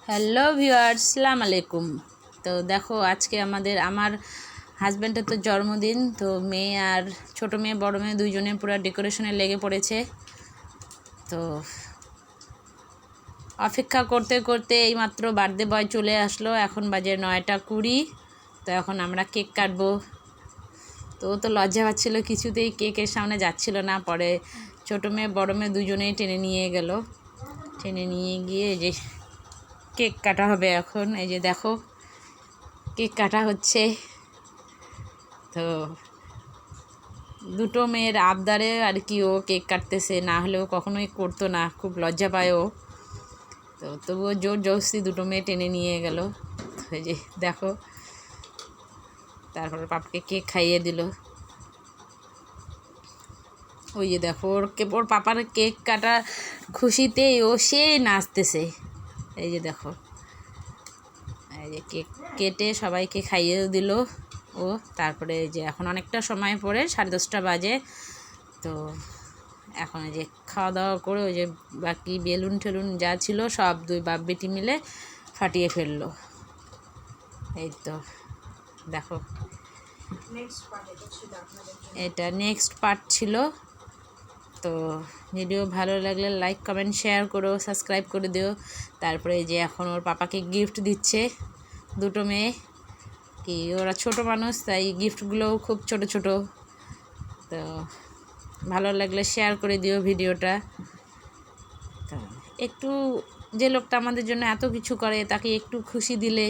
Hello viewers, আসসালামু আলাইকুম। তো দেখো, আজকে আমার হাজব্যান্ডের তো জন্মদিন। তো মেয়ে আর ছোটো মেয়ে বড়ো মেয়ে দুইজনে পুরো ডেকোরেশনে লেগে পড়েছে। তো অপেক্ষা করতে করতে এইমাত্র বার্থডে বয় চলে আসলো। এখন বাজে 9:20। তো এখন আমরা কেক কাটবো। তো ও তো লজ্জা পাচ্ছিলো, কিছুতেই কেকের সামনে যাচ্ছিল না। পরে ছোটো মেয়ে বড়ো মেয়ে দুজনেই টেনে নিয়ে গেল। টেনে নিয়ে গিয়ে যে কেক কাটা হবে এখন। এই যে দেখো, কেক কাটা হচ্ছে। তো দুটো মেয়ের আবদারে আর কি ও কেক কাটতেছে, না হলেও কখনোই করতো না, খুব লজ্জা পায় ও। তো তবুও জোর জবরদস্তি দুটো মেয়ে টেনে নিয়ে গেল। এই যে দেখো, তারপর পাপাকে কেক খাইয়ে দিল। ওই যে দেখো, ওর পাপার কেক কাটা খুশিতে ও সে নাচতেছে। এই যে দেখো, এই যে কেক কেটে সবাইকে খাইয়েও দিল ও। তারপরে যে এখন অনেকটা সময় পরে 10:30 বাজে। তো এখন এই যে খাওয়া দাওয়া করে ওই যে বাকি বেলুন টেলুন যা ছিল সব দুই বাপ বেটি মিলে ফাটিয়ে ফেললো। এই তো দেখো, এটা নেক্সট পার্ট ছিল। তো ভিডিও ভালো লাগলে লাইক কমেন্ট শেয়ার করো, সাবস্ক্রাইব করে দিও। তারপরে যে এখন ওর পাপাকে গিফট দিচ্ছে দুটো মেয়ে। কি ওরা ছোট মানুষ, তাই গিফটগুলোও খুব ছোট ছোট। তো ভালো লাগলে শেয়ার করে দিও ভিডিওটা। তো একটু, যে লোকটা আমাদের জন্য এত কিছু করে তাকে একটু খুশি দিলে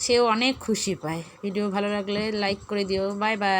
সেও অনেক খুশি পায়। ভিডিও ভালো লাগলে লাইক করে দিও। Bye bye.